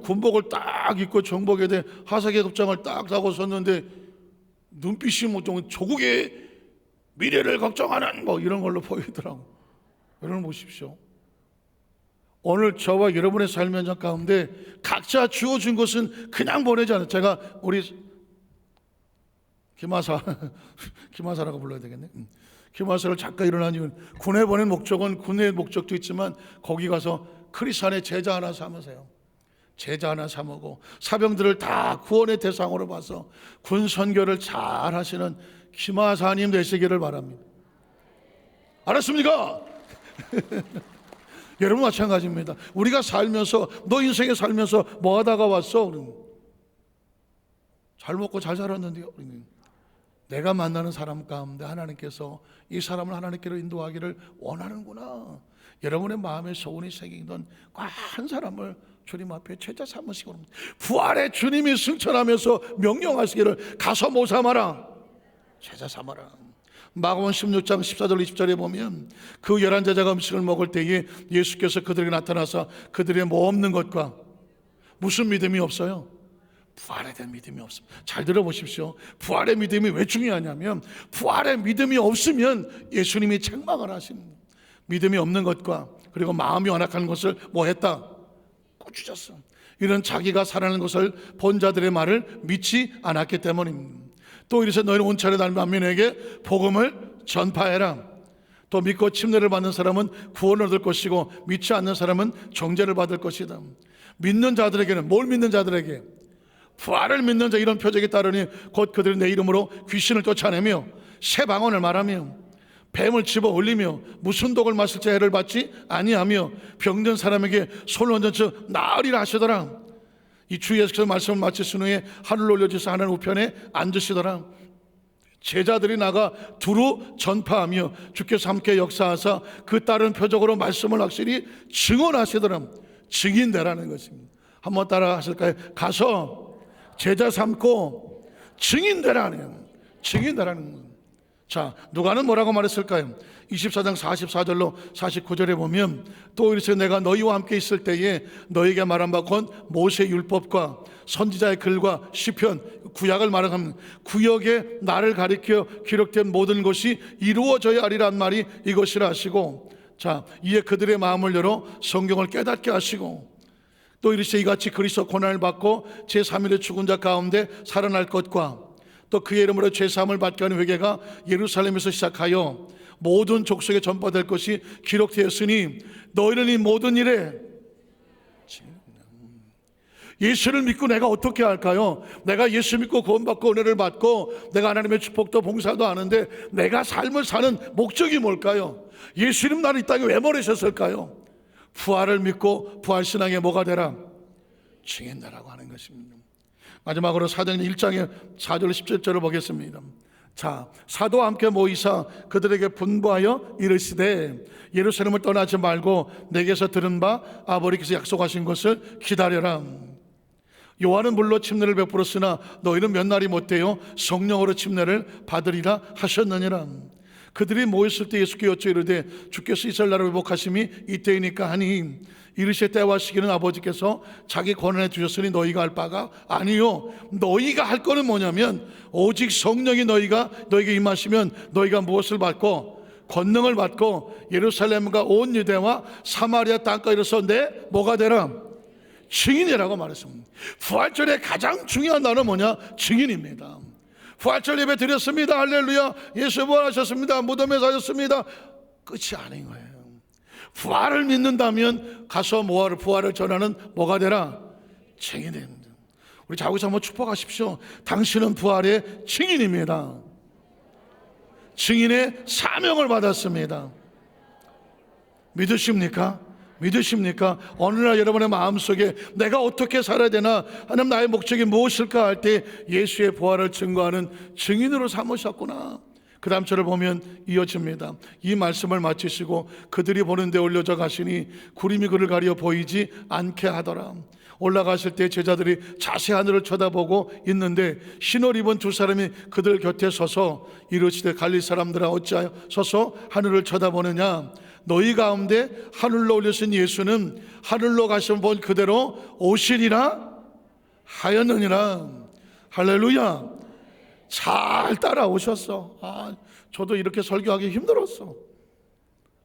군복을 딱 입고 정복에 하사계급장을 딱 하고 섰는데 눈빛이 뭐 조국의 미래를 걱정하는 뭐 이런 걸로 보이더라고. 여러분 보십시오. 오늘 저와 여러분의 삶의 현장 가운데 각자 주어진 것은 그냥 보내지 않아요. 제가 우리 김하사라고 불러야 되겠네. 김하사를 잠깐 일어난 이유는 군에 보낸 목적은 군의 목적도 있지만 거기 가서 크리스찬의 제자 하나 삼으세요. 제자 하나 삼고 사병들을 다 구원의 대상으로 봐서 군 선교를 잘 하시는 김하사님 되시기를 바랍니다. 알았습니까? 여러분 마찬가지입니다. 우리가 살면서, 너 인생에 살면서 뭐 하다가 왔어? 잘 먹고 잘 살았는데요. 내가 만나는 사람 가운데 하나님께서 이 사람을 하나님께로 인도하기를 원하는구나. 여러분의 마음에 소원이 생기던 한 사람을 주님 앞에 제자 삼으시기 바랍니다. 부활의 주님이 승천하면서 명령하시기를 가서 뭐 삼아라? 제자 삼아라. 마가복음 16장 14절 20절에 보면 그 11제자가 음식을 먹을 때에 예수께서 그들에게 나타나서 그들의 뭐 없는 것과 무슨 믿음이 없어요? 부활에 대한 믿음이 없습니다. 잘 들어보십시오. 부활의 믿음이 왜 중요하냐면 부활의 믿음이 없으면 예수님이 책망을 하십니다. 믿음이 없는 것과 그리고 마음이 완악한 것을 뭐 했다? 꾸짖었어. 이런 자기가 살아나는 것을 본 자들의 말을 믿지 않았기 때문입니다. 또 이래서 너희는 온 차례 날 만민에게 복음을 전파해라. 또 믿고 침례를 받는 사람은 구원을 얻을 것이고 믿지 않는 사람은 정죄를 받을 것이다. 믿는 자들에게는 뭘 믿는 자들에게? 부활을 믿는 자. 이런 표적에 따르니 곧 그들은 내 이름으로 귀신을 쫓아내며 새 방언을 말하며 뱀을 집어 올리며 무슨 독을 마실 자 해를 받지 아니하며 병든 사람에게 손을 얹은 즉 나으리라 하시더라. 이 주 예수께서 말씀을 마치신 후에 하늘로 올려주셔서 하늘 우편에 앉으시더라. 제자들이 나가 두루 전파하며 주께서 함께 역사하사 그 따른 표적으로 말씀을 확실히 증언하시더라. 증인되라는 것입니다. 한번 따라 하실까요? 가서 제자 삼고 증인되라는, 증인되라는 거예요. 자, 누가는 뭐라고 말했을까요? 24장 44절로 49절에 보면 또 이르시되 내가 너희와 함께 있을 때에 너희에게 말한 바 곧 모세 율법과 선지자의 글과 시편 구약을 말하면 구역에 나를 가리켜 기록된 모든 것이 이루어져야 하리란 말이 이것이라 하시고, 자, 이에 그들의 마음을 열어 성경을 깨닫게 하시고 또 이르시되 이같이 그리스도 고난을 받고 제3일에 죽은 자 가운데 살아날 것과 또 그의 이름으로 죄사함을 받게 하는 회개가 예루살렘에서 시작하여 모든 족속에 전파될 것이 기록되었으니 너희는 이 모든 일에 예수를 믿고 내가 어떻게 할까요? 내가 예수 믿고 구원받고 은혜를 받고 내가 하나님의 축복도 봉사도 하는데 내가 삶을 사는 목적이 뭘까요? 예수님 나를 이 땅에 왜 보내셨을까요? 부활을 믿고 부활신앙에 뭐가 되라? 증인되라고 하는 것입니다. 마지막으로 사도행전 1장의 4절 17절을 보겠습니다. 자, 사도와 함께 모이사 그들에게 분부하여 이르시되 예루살렘을 떠나지 말고 내게서 들은 바 아버지께서 약속하신 것을 기다려라. 요한은 물로 침례를 베풀었으나 너희는 몇 날이 못되어 성령으로 침례를 받으리라 하셨느니라. 그들이 모였을 때 예수께 여쭈 이르되 주께서 이스라엘 나라를 회복하심이 이때이니까 하니 이르실 때와 시기는 아버지께서 자기 권한에 주셨으니 너희가 할 바가 아니요. 너희가 할 거는 뭐냐면 오직 성령이 너희에게 임하시면 너희가 무엇을 받고 권능을 받고 예루살렘과 온 유대와 사마리아 땅까지 이르러서 내 뭐가 되라? 증인이라고 말했습니다. 부활절의 가장 중요한 단어는 뭐냐? 증인입니다. 부활절 예배 드렸습니다. 할렐루야. 예수 부활하셨습니다. 무덤에 사셨습니다. 끝이 아닌 거예요. 부활을 믿는다면 가서 부활을 전하는 뭐가 되라? 증인이 됩니다. 우리 자국에서 한번 축복하십시오. 당신은 부활의 증인입니다. 증인의 사명을 받았습니다. 믿으십니까? 믿으십니까? 어느 날 여러분의 마음속에 내가 어떻게 살아야 되나, 하나님 나의 목적이 무엇일까 할 때 예수의 부활을 증거하는 증인으로 삼으셨구나. 그 다음 절을 보면 이어집니다. 이 말씀을 마치시고 그들이 보는 데 올려져 가시니 구름이 그를 가려 보이지 않게 하더라. 올라가실 때 제자들이 자세 하늘을 쳐다보고 있는데 흰옷 입은 두 사람이 그들 곁에 서서 이르시되 갈릴 사람들아 어찌하여 서서 하늘을 쳐다보느냐. 너희 가운데 하늘로 올리신 예수는 하늘로 가신 본 그대로 오시리라 하였느니라. 할렐루야. 잘 따라오셨어. 저도 이렇게 설교하기 힘들었어.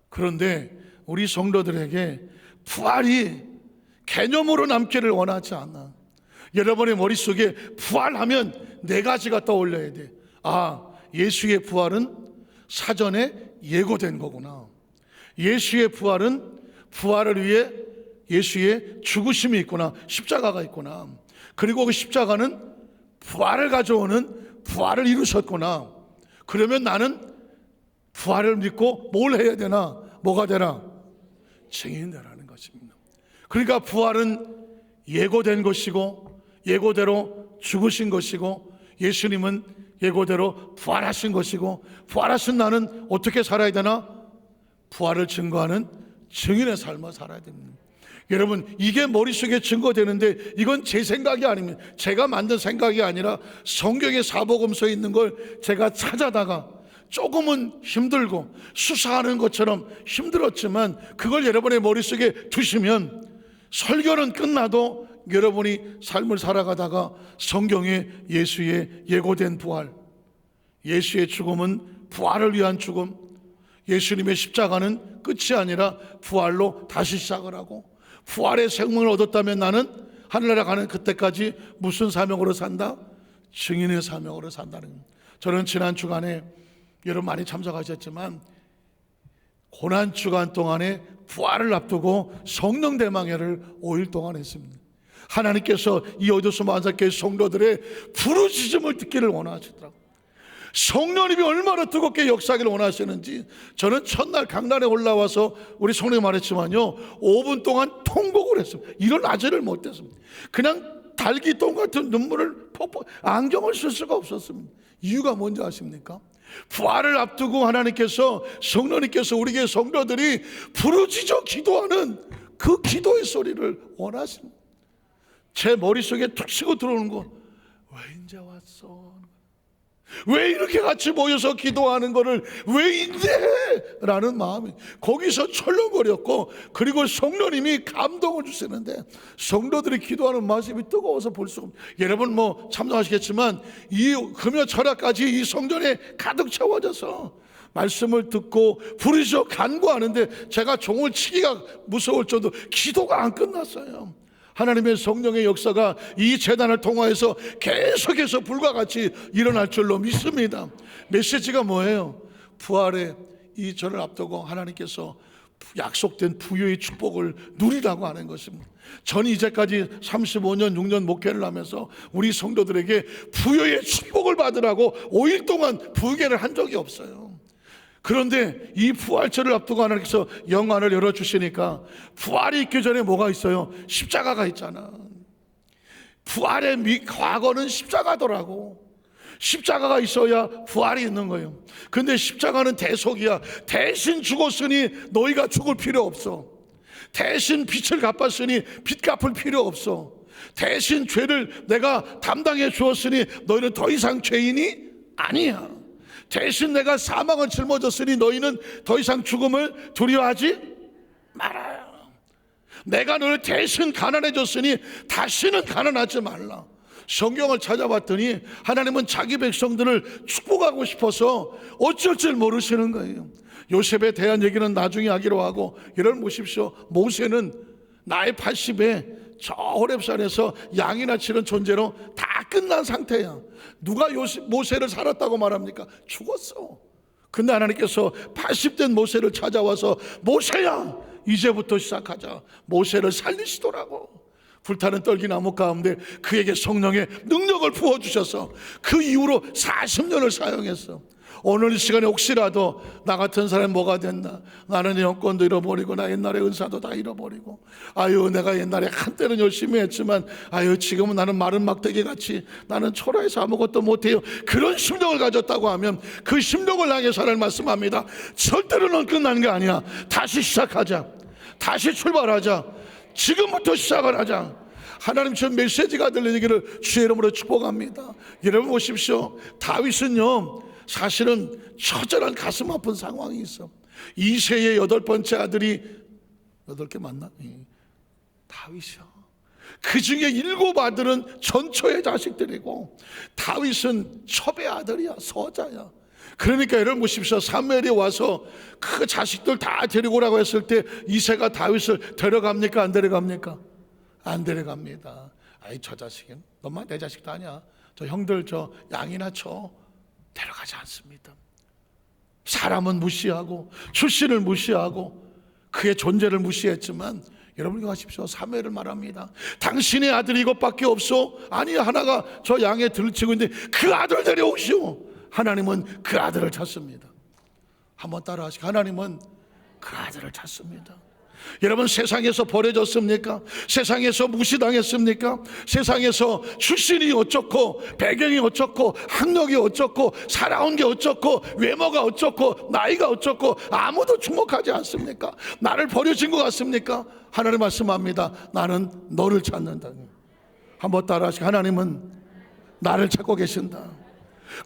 그런데 우리 성도들에게 부활이 개념으로 남기를 원하지 않아. 여러분의 머릿속에 부활하면 네 가지가 떠올려야 돼. 예수의 부활은 사전에 예고된 거구나. 예수의 부활은 부활을 위해 예수의 죽으심이 있구나, 십자가가 있구나. 그리고 그 십자가는 부활을 가져오는, 부활을 이루셨구나. 그러면 나는 부활을 믿고 뭘 해야 되나? 뭐가 되나? 증인이 되라는 것입니다. 그러니까 부활은 예고된 것이고, 예고대로 죽으신 것이고, 예수님은 예고대로 부활하신 것이고, 부활하신 나는 어떻게 살아야 되나? 부활을 증거하는 증인의 삶을 살아야 됩니다. 여러분, 이게 머릿속에 증거되는데 이건 제 생각이 아닙니다. 제가 만든 생각이 아니라 성경의 사복음서에 있는 걸 제가 찾아다가 조금은 힘들고 수사하는 것처럼 힘들었지만 그걸 여러분의 머릿속에 두시면 설교는 끝나도 여러분이 삶을 살아가다가 성경에 예수의 예고된 부활, 예수의 죽음은 부활을 위한 죽음, 예수님의 십자가는 끝이 아니라 부활로 다시 시작을 하고, 부활의 생명을 얻었다면 나는 하늘나라 가는 그때까지 무슨 사명으로 산다? 증인의 사명으로 산다는 겁니다. 저는 지난 주간에 여러분 많이 참석하셨지만 고난 주간 동안에 부활을 앞두고 성령 대망회를 5일 동안 했습니다. 하나님께서 이 어디서 만삭교회 성도들의 부르짖음을 듣기를 원하시더라고요. 성령님이 얼마나 뜨겁게 역사하기를 원하시는지. 저는 첫날 강단에 올라와서 우리 성령님 말했지만요, 5분 동안 통곡을 했습니다. 이런 아재를 못했습니다. 그냥 달기똥 같은 눈물을 퍽퍽, 안경을 쓸 수가 없었습니다. 이유가 뭔지 아십니까? 부활을 앞두고 하나님께서, 성령님께서 우리에게 성도들이 부르짖어 기도하는 그 기도의 소리를 원하십니다. 제 머릿속에 툭 치고 들어오는 거, 왜 이제 왔어? 왜 이렇게 같이 모여서 기도하는 거를 왜 이제? 라는 마음이 거기서 철렁거렸고, 그리고 성령님이 감동을 주시는데 성도들이 기도하는 모습이 뜨거워서 볼 수가 없습니다. 여러분 뭐 참석하시겠지만 이 금요 철학까지 이 성전에 가득 채워져서 말씀을 듣고 부르짖어 간구하는데 제가 종을 치기가 무서울 정도 기도가 안 끝났어요. 하나님의 성령의 역사가 이 재단을 통하여서 계속해서 불과 같이 일어날 줄로 믿습니다. 메시지가 뭐예요? 부활의 이 전을 앞두고 하나님께서 약속된 부유의 축복을 누리라고 하는 것입니다. 저는 이제까지 35년 6년 목회를 하면서 우리 성도들에게 부유의 축복을 받으라고 5일 동안 부유회를 한 적이 없어요. 그런데 이 부활절을 앞두고 하나님께서 영안을 열어주시니까 부활이 있기 전에 뭐가 있어요? 십자가가 있잖아. 부활의 과거는 십자가더라고. 십자가가 있어야 부활이 있는 거예요. 근데 십자가는 대속이야. 대신 죽었으니 너희가 죽을 필요 없어. 대신 빚을 갚았으니 빚 갚을 필요 없어. 대신 죄를 내가 담당해 주었으니 너희는 더 이상 죄인이 아니야. 대신 내가 사망을 짊어졌으니 너희는 더 이상 죽음을 두려워하지 말아요. 내가 너를 대신 가난해졌으니 다시는 가난하지 말라. 성경을 찾아봤더니 하나님은 자기 백성들을 축복하고 싶어서 어쩔 줄 모르시는 거예요. 요셉에 대한 얘기는 나중에 하기로 하고, 여러분 보십시오. 모세는 나이 80에 저 호렙산에서 양이나 치는 존재로 다 끝난 상태야. 누가 모세를 살았다고 말합니까? 죽었어. 근데 하나님께서 80된 모세를 찾아와서 모세야, 이제부터 시작하자. 모세를 살리시더라고. 불타는 떨기나무 가운데 그에게 성령의 능력을 부어주셔서 그 이후로 40년을 사용했어. 오늘 이 시간에 혹시라도 나 같은 사람이 뭐가 됐나? 나는 영권도 잃어버리고 나 옛날에 은사도 다 잃어버리고, 아유 내가 옛날에 한때는 열심히 했지만 아유 지금은 나는 마른 막대기 같이 나는 초라해서 아무것도 못해요. 그런 심령을 가졌다고 하면 그 심령을 향해서 하나님 말씀합니다. 절대로 넌 끝난 게 아니야. 다시 시작하자. 다시 출발하자. 지금부터 시작을 하자. 하나님 저 메시지가 들리기를 주의 이름으로 축복합니다. 여러분 보십시오. 다윗은요 사실은 처절한 가슴 아픈 상황이 있어. 이새의 8번째 아들이 8개 맞나? 다윗이야. 그 중에 7 아들은 전초의 자식들이고 다윗은 첩의 아들이야. 서자야. 그러니까 여러분 보십시오. 사무엘이 와서 그 자식들 다 데리고 오라고 했을 때 이새가 다윗을 데려갑니까? 안 데려갑니까? 안 데려갑니다. 아이 저 자식은 너만 내 자식도 아니야. 저 형들 저 양이나 쳐. 데려가지 않습니다. 사람은 무시하고 출신을 무시하고 그의 존재를 무시했지만 여러분이 가십시오. 사무엘을 말합니다. 당신의 아들이 이것밖에 없소? 아니, 하나가 저 양에 들치고 있는데 그 아들 데려오시오. 하나님은 그 아들을 찾습니다. 한번 따라하시고, 하나님은 그 아들을 찾습니다. 여러분, 세상에서 버려졌습니까? 세상에서 무시당했습니까? 세상에서 출신이 어쩌고, 배경이 어쩌고, 학력이 어쩌고, 살아온 게 어쩌고, 외모가 어쩌고, 나이가 어쩌고 아무도 주목하지 않습니까? 나를 버려진 것 같습니까? 하나님 말씀합니다. 나는 너를 찾는다. 한번 따라하시고, 하나님은 나를 찾고 계신다.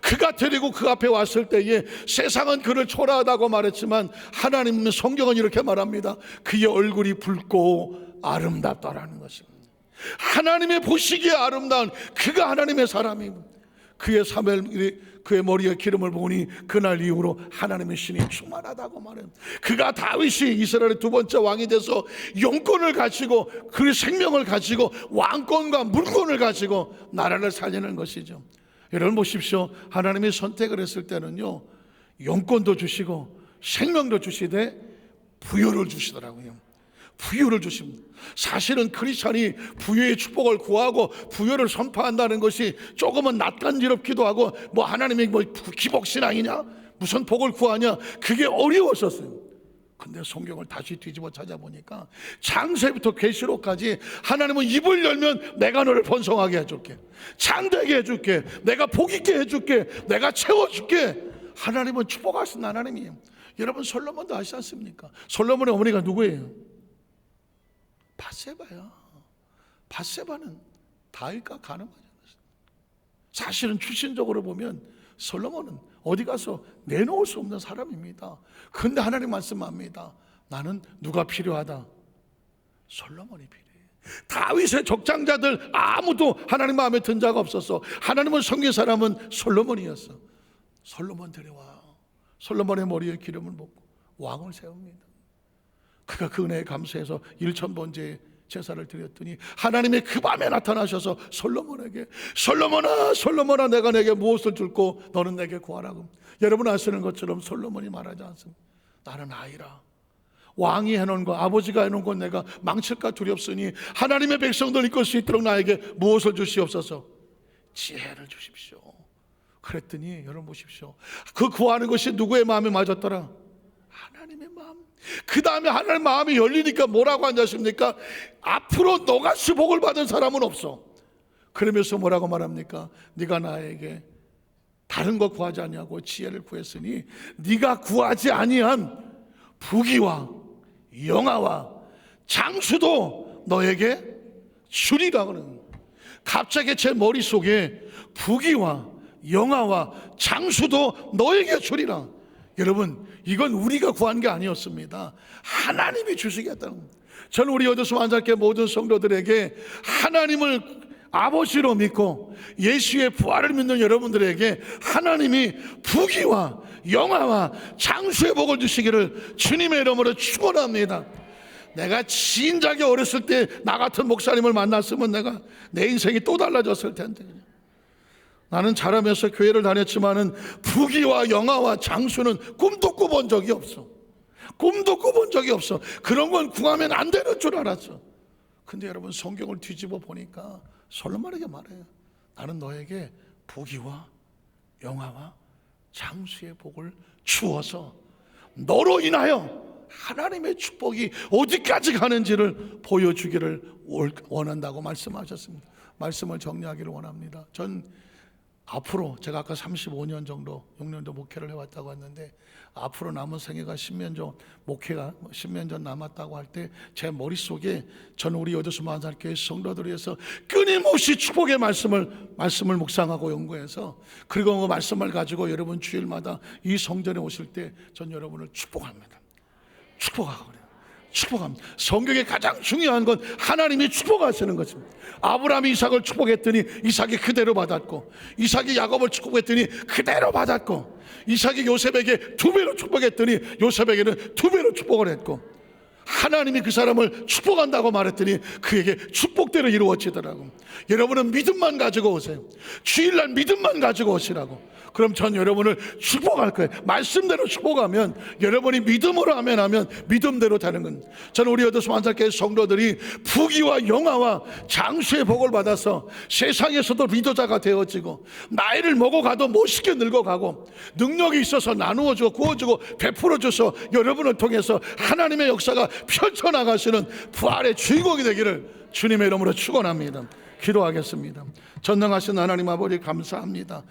그가 데리고 그 앞에 왔을 때에 세상은 그를 초라하다고 말했지만 하나님은, 성경은 이렇게 말합니다. 그의 얼굴이 붉고 아름답다라는 것입니다. 하나님의 보시기에 아름다운 그가 하나님의 사람이고, 그의 그의 머리에 기름을 부으니 그날 이후로 하나님의 신이 충만하다고 말해요. 그가 다윗이 이스라엘의 두 번째 왕이 돼서 영권을 가지고, 그 생명을 가지고, 왕권과 물권을 가지고 나라를 살리는 것이죠. 여러분 보십시오. 하나님이 선택을 했을 때는요, 영권도 주시고 생명도 주시되 부여를 주시더라고요. 부여를 주십니다. 사실은 크리스찬이 부여의 축복을 구하고 부여를 선포한다는 것이 조금은 낯간지럽기도 하고, 뭐 하나님이 뭐 기복신앙이냐, 무슨 복을 구하냐, 그게 어려웠었어요. 근데 성경을 다시 뒤집어 찾아보니까 창세부터 계시록까지 하나님은 입을 열면 내가 너를 번성하게 해줄게, 장대게 해줄게, 내가 복 있게 해줄게, 내가 채워줄게. 하나님은 축복하신 하나님이에요. 여러분, 솔로몬도 아시지 않습니까? 솔로몬의 어머니가 누구예요? 밧세바야. 밧세바는 다윗과 가늠하잖아요. 사실은 출신적으로 보면 솔로몬은 어디 가서 내놓을 수 없는 사람입니다. 그런데 하나님 말씀합니다. 나는 누가 필요하다? 솔로몬이 필요해. 다윗의 족장자들 아무도 하나님 마음에 든 자가 없었어. 하나님은 섬긴 사람은 솔로몬이었어. 솔로몬 데려와. 솔로몬의 머리에 기름을 붓고 왕을 세웁니다. 그가 그 은혜에 감사해서 1000번째 제사를 드렸더니 하나님이 그 밤에 나타나셔서 솔로몬에게, 솔로몬아, 솔로몬아, 내가 내게 무엇을 줄고 너는 내게 구하라고. 여러분 아시는 것처럼 솔로몬이 말하지 않습니다. 나는 아이라. 왕이 해놓은 것, 아버지가 해놓은 것 내가 망칠까 두렵으니 하나님의 백성들 이끌 수 있도록 나에게 무엇을 주시옵소서? 지혜를 주십시오. 그랬더니 여러분 보십시오. 그 구하는 것이 누구의 마음에 맞았더라? 하나님의 마음. 그 다음에 하나님 마음이 열리니까 뭐라고 하셨습니까? 앞으로 너같이 복을 받은 사람은 없어. 그러면서 뭐라고 말합니까? 네가 나에게 다른 거 구하지 아니하고 지혜를 구했으니 네가 구하지 아니한 부귀와 영화와 장수도 너에게 주리라 그러는 거예요. 갑자기 제 머릿속에 부귀와 영화와 장수도 너에게 주리라. 여러분, 이건 우리가 구한 게 아니었습니다. 하나님이 주시겠다는 겁니다. 저는 우리 여도수 만삭교 모든 성도들에게 하나님을 아버지로 믿고 예수의 부활을 믿는 여러분들에게 하나님이 부귀와 영화와 장수의 복을 주시기를 주님의 이름으로 축원합니다. 내가 진작에 어렸을 때 나 같은 목사님을 만났으면 내가 내 인생이 또 달라졌을 텐데. 나는 자라면서 교회를 다녔지만은 부귀와 영화와 장수는 꿈도 꿔본 적이 없어. 꿈도 꿔본 적이 없어. 그런 건 구하면 안 되는 줄 알았어. 근데 여러분, 성경을 뒤집어 보니까 솔로몬에게 말해요. 나는 너에게 부귀와 영화와 장수의 복을 주어서 너로 인하여 하나님의 축복이 어디까지 가는지를 보여주기를 원한다고 말씀하셨습니다. 말씀을 정리하기를 원합니다. 전 앞으로 제가 아까 35년 정도 6년도 목회를 해왔다고 했는데, 앞으로 남은 생애가 10년 전, 목회가 10년 전 남았다고 할 때 제 머릿속에 저는 우리 여도수 만삭교회 성도들을 위해서 끊임없이 축복의 말씀을 묵상하고 연구해서, 그리고 그 말씀을 가지고 여러분 주일마다 이 성전에 오실 때 전 여러분을 축복합니다. 축복하고 그래요. 축복합니다. 성경에 가장 중요한 건 하나님이 축복하시는 것입니다. 아브라함이 이삭을 축복했더니 이삭이 그대로 받았고, 이삭이 야곱을 축복했더니 그대로 받았고, 이삭이 요셉에게 2배로 축복했더니 요셉에게는 2배로 축복을 했고, 하나님이 그 사람을 축복한다고 말했더니 그에게 축복대로 이루어지더라고. 여러분은 믿음만 가지고 오세요. 주일날 믿음만 가지고 오시라고. 그럼 전 여러분을 축복할 거예요. 말씀대로 축복하면, 여러분이 믿음으로 하면 믿음대로 되는 겁니다. 저는 우리 어드스 만살교회 성도들이 부귀와 영화와 장수의 복을 받아서 세상에서도 리더자가 되어지고, 나이를 먹어가도 멋있게 늙어가고, 능력이 있어서 나누어주고 구워주고 베풀어줘서 여러분을 통해서 하나님의 역사가 펼쳐나가시는 부활의 주인공이 되기를 주님의 이름으로 축원합니다. 기도하겠습니다. 전능하신 하나님 아버지 감사합니다.